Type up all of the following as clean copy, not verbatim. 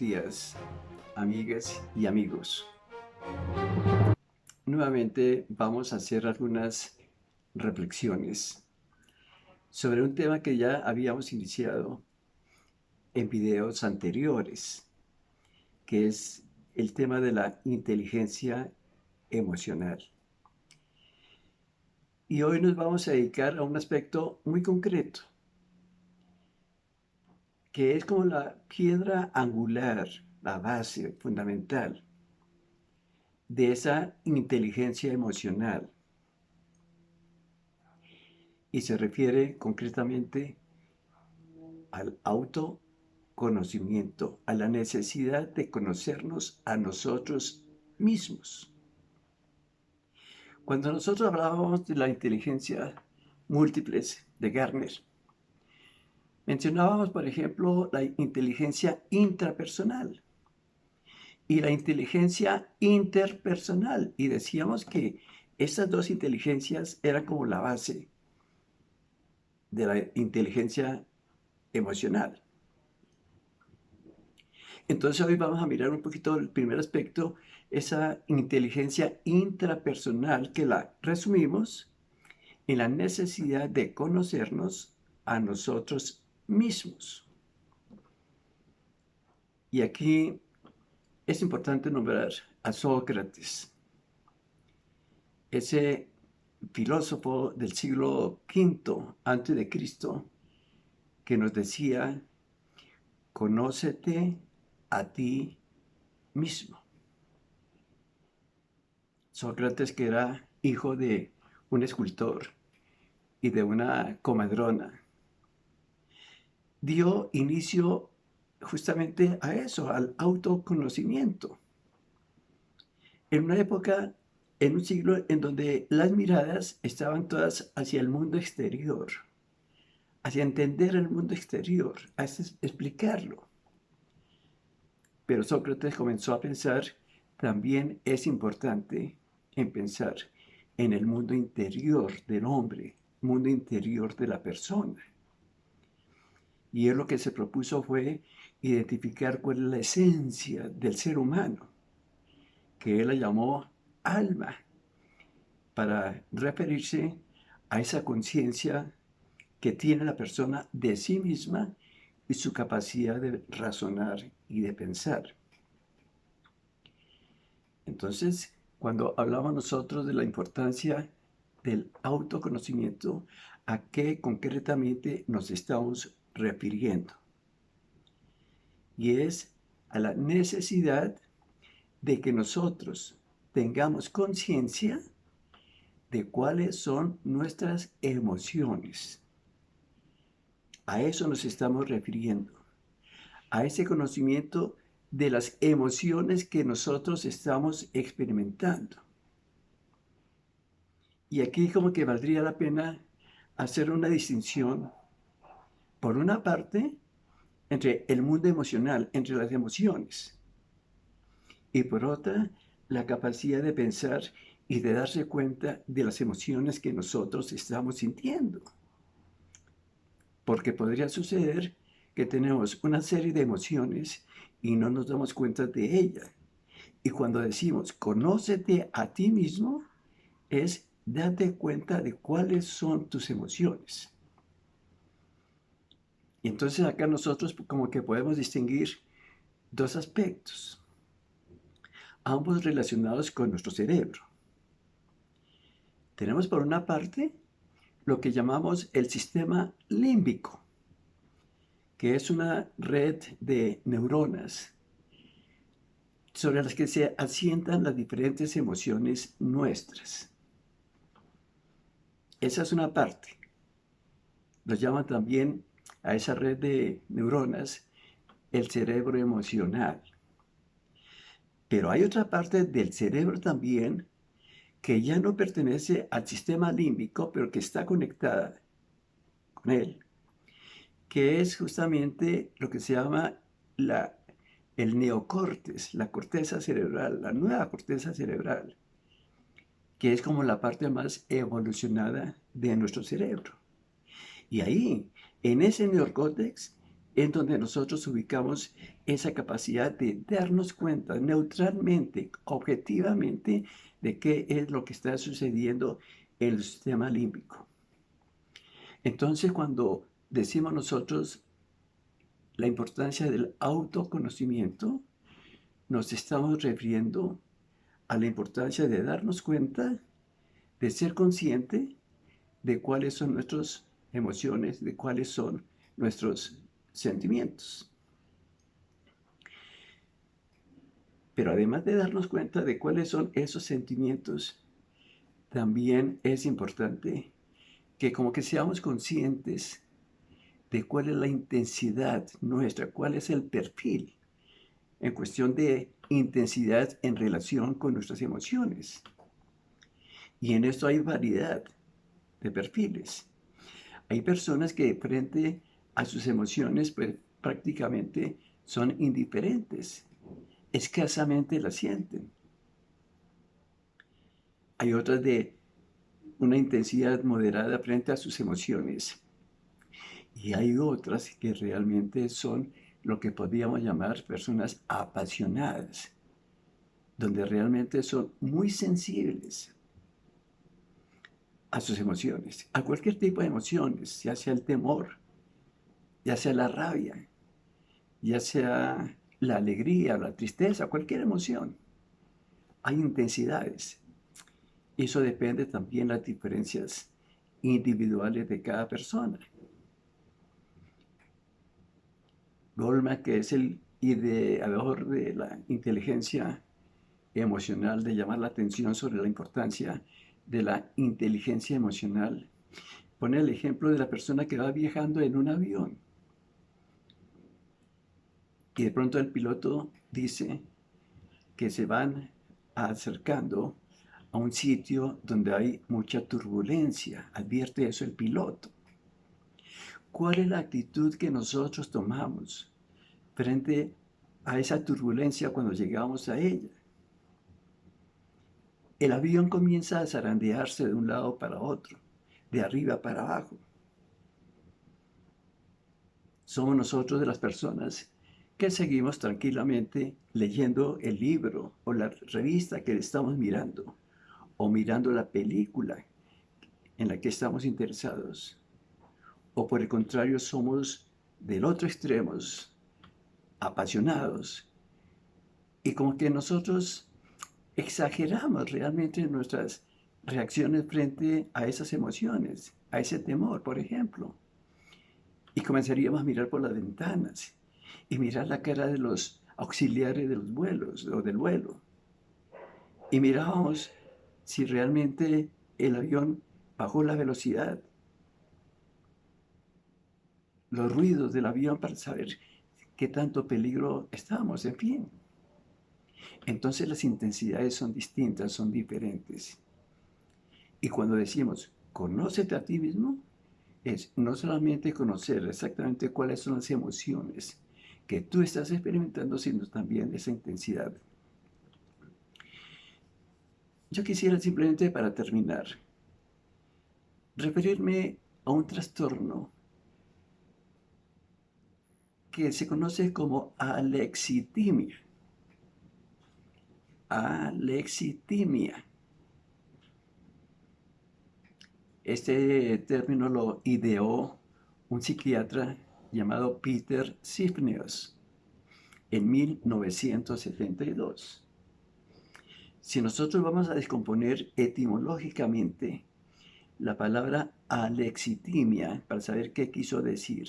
días, amigas y amigos. Nuevamente vamos a hacer algunas reflexiones sobre un tema que ya habíamos iniciado en videos anteriores, que es el tema de la inteligencia emocional. Y hoy nos vamos a dedicar a un aspecto muy concreto, que es como la piedra angular, la base fundamental de esa inteligencia emocional. Y se refiere concretamente al autoconocimiento, a la necesidad de conocernos a nosotros mismos. Cuando nosotros hablábamos de la inteligencia múltiples de Gardner, mencionábamos, por ejemplo, la inteligencia intrapersonal y la inteligencia interpersonal, y decíamos que estas dos inteligencias eran como la base de la inteligencia emocional. Entonces hoy vamos a mirar un poquito el primer aspecto, esa inteligencia intrapersonal, que la resumimos en la necesidad de conocernos a nosotros mismos. Y aquí es importante nombrar a Sócrates, ese filósofo del siglo V antes de Cristo, que nos decía: conócete a ti mismo. Sócrates, que era hijo de un escultor y de una comadrona, dio inicio justamente a eso, al autoconocimiento. En una época, en un siglo en donde las miradas estaban todas hacia el mundo exterior, hacia entender el mundo exterior, hacia explicarlo. Pero Sócrates comenzó a pensar: también es importante en pensar en el mundo interior del hombre, mundo interior de la persona. Y él lo que se propuso fue identificar cuál es la esencia del ser humano, que él la llamó alma, para referirse a esa conciencia que tiene la persona de sí misma y su capacidad de razonar y de pensar. Entonces, cuando hablamos nosotros de la importancia del autoconocimiento, ¿a qué concretamente nos estamos refiriendo? Y es a la necesidad de que nosotros tengamos conciencia de cuáles son nuestras emociones. A eso nos estamos refiriendo, a ese conocimiento de las emociones que nosotros estamos experimentando. Y aquí como que valdría la pena hacer una distinción, por una parte, entre el mundo emocional, entre las emociones, y por otra, la capacidad de pensar y de darse cuenta de las emociones que nosotros estamos sintiendo. Porque podría suceder que tenemos una serie de emociones y no nos damos cuenta de ellas. Y cuando decimos conócete a ti mismo, es date cuenta de cuáles son tus emociones. Y entonces acá nosotros como que podemos distinguir dos aspectos, ambos relacionados con nuestro cerebro. Tenemos por una parte lo que llamamos el sistema límbico, que es una red de neuronas sobre las que se asientan las diferentes emociones nuestras. Esa es una parte. Lo llaman también a esa red de neuronas el cerebro emocional. Pero hay otra parte del cerebro también que ya no pertenece al sistema límbico, pero que está conectada con él, que es justamente lo que se llama el neocórtex, la corteza cerebral, la nueva corteza cerebral, que es como la parte más evolucionada de nuestro cerebro. Y ahí, en ese neocórtex, en donde nosotros ubicamos esa capacidad de darnos cuenta neutralmente, objetivamente, de qué es lo que está sucediendo en el sistema límbico. Entonces, cuando decimos nosotros la importancia del autoconocimiento, nos estamos refiriendo a la importancia de darnos cuenta, de ser consciente de cuáles son nuestras emociones, de cuáles son nuestros sentimientos. Pero además de darnos cuenta de cuáles son esos sentimientos, también es importante que como que seamos conscientes de cuál es la intensidad nuestra, cuál es el perfil en cuestión de intensidad en relación con nuestras emociones. Y en esto hay variedad de perfiles. Hay personas que frente a sus emociones pues prácticamente son indiferentes, escasamente las sienten. Hay otras de una intensidad moderada frente a sus emociones. Y hay otras que realmente son lo que podríamos llamar personas apasionadas, donde realmente son muy sensibles a sus emociones, a cualquier tipo de emociones, ya sea el temor, ya sea la rabia, ya sea la alegría, la tristeza, cualquier emoción. Hay intensidades. Eso depende también de las diferencias individuales de cada persona. Goldman, que es el ideador de la inteligencia emocional, de llamar la atención sobre la importancia de la inteligencia emocional, pone el ejemplo de la persona que va viajando en un avión y de pronto el piloto dice que se van acercando a un sitio donde hay mucha turbulencia. Advierte eso el piloto. ¿Cuál es la actitud que nosotros tomamos frente a esa turbulencia cuando llegamos a ella? El avión comienza a zarandearse de un lado para otro, de arriba para abajo. Somos nosotros de las personas que seguimos tranquilamente leyendo el libro o la revista que estamos mirando, o mirando la película en la que estamos interesados. O por el contrario, somos del otro extremo, apasionados. Y como que nosotros exageramos realmente nuestras reacciones frente a esas emociones, a ese temor, por ejemplo. Y comenzaríamos a mirar por las ventanas y mirar la cara de los auxiliares de los vuelos o del vuelo. Y mirábamos si realmente el avión bajó la velocidad, los ruidos del avión para saber qué tanto peligro estábamos, en fin. Entonces las intensidades son distintas, son diferentes. Y cuando decimos, conócete a ti mismo, es no solamente conocer exactamente cuáles son las emociones que tú estás experimentando, sino también esa intensidad. Yo quisiera simplemente para terminar, referirme a un trastorno que se conoce como alexitimia. Alexitimia. Este término lo ideó un psiquiatra llamado Peter Sifnius en 1972. Si nosotros vamos a descomponer etimológicamente la palabra alexitimia para saber qué quiso decir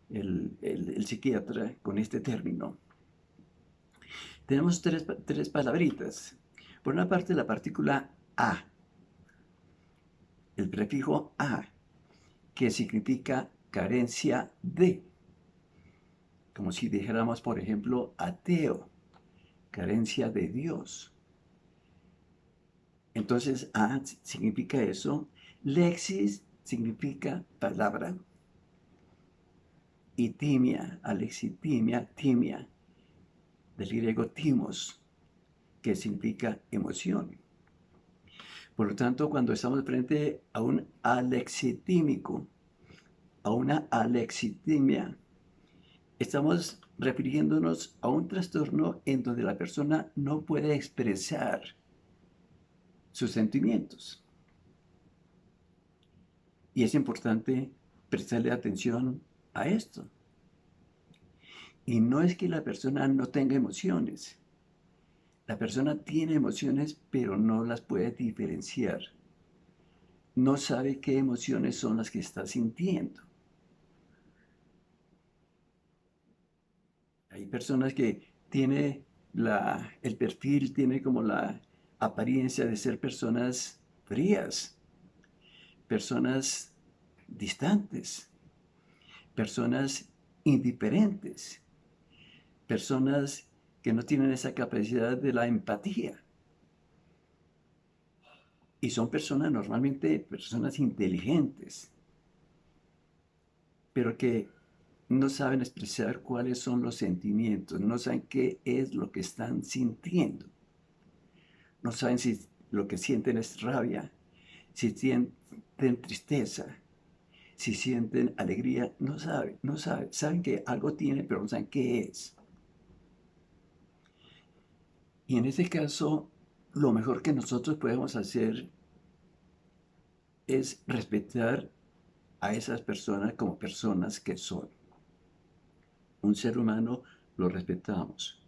el psiquiatra con este término, tenemos tres palabritas. Por una parte, la partícula a, el prefijo a, que significa carencia de, como si dijéramos, por ejemplo, ateo, carencia de Dios. Entonces, a significa eso, lexis significa palabra, y timia, alexitimia, timia, del griego timos, que significa emoción. Por lo tanto, cuando estamos frente a un alexitímico, a una alexitimia, estamos refiriéndonos a un trastorno en donde la persona no puede expresar sus sentimientos. Y es importante prestarle atención a esto. Y no es que la persona no tenga emociones. La persona tiene emociones, pero no las puede diferenciar. No sabe qué emociones son las que está sintiendo. Hay personas que tiene el perfil, tiene como la apariencia de ser personas frías, personas distantes, personas indiferentes, personas que no tienen esa capacidad de la empatía. Y son personas normalmente, personas inteligentes, pero que no saben expresar cuáles son los sentimientos, no saben qué es lo que están sintiendo. No saben si lo que sienten es rabia, si sienten tristeza, si sienten alegría, no saben. Saben que algo tiene, pero no saben qué es. Y en ese caso, lo mejor que nosotros podemos hacer es respetar a esas personas como personas que son. Un ser humano lo respetamos.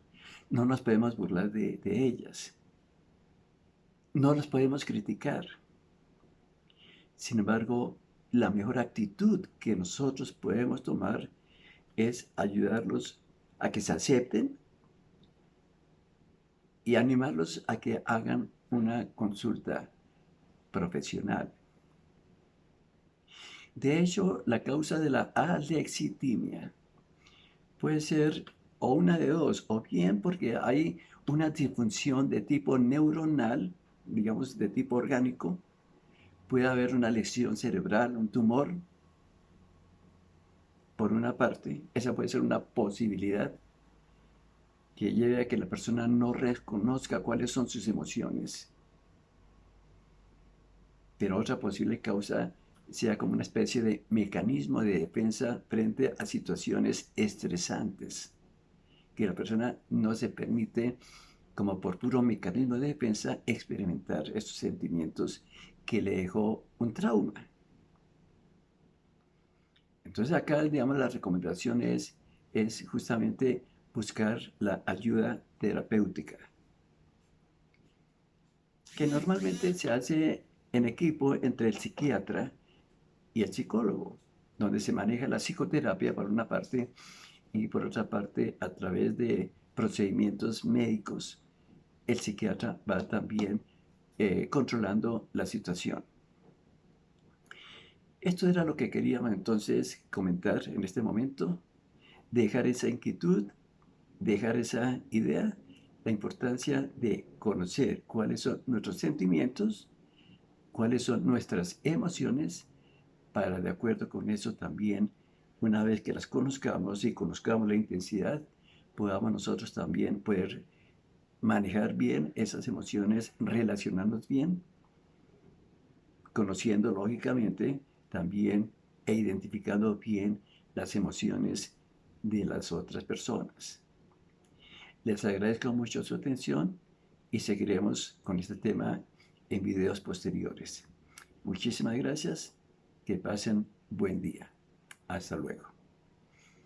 No nos podemos burlar de ellas. No las podemos criticar. Sin embargo, la mejor actitud que nosotros podemos tomar es ayudarlos a que se acepten y animarlos a que hagan una consulta profesional. De hecho, la causa de la alexitimia puede ser o una de dos, o bien porque hay una disfunción de tipo neuronal, digamos de tipo orgánico, puede haber una lesión cerebral, un tumor, por una parte, esa puede ser una posibilidad que lleve a que la persona no reconozca cuáles son sus emociones. Pero otra posible causa sea como una especie de mecanismo de defensa frente a situaciones estresantes, que la persona no se permite, como por puro mecanismo de defensa, experimentar estos sentimientos que le dejó un trauma. Entonces acá, digamos, la recomendación es justamente buscar la ayuda terapéutica, que normalmente se hace en equipo entre el psiquiatra y el psicólogo, donde se maneja la psicoterapia por una parte y por otra parte a través de procedimientos médicos. El psiquiatra va también controlando la situación. Esto era lo que queríamos entonces comentar en este momento, dejar esa inquietud, dejar esa idea, la importancia de conocer cuáles son nuestros sentimientos, cuáles son nuestras emociones, para de acuerdo con eso también, una vez que las conozcamos y conozcamos la intensidad, podamos nosotros también poder manejar bien esas emociones, relacionarnos bien, conociendo lógicamente también e identificando bien las emociones de las otras personas. Les agradezco mucho su atención y seguiremos con este tema en videos posteriores. Muchísimas gracias. Que pasen buen día. Hasta luego.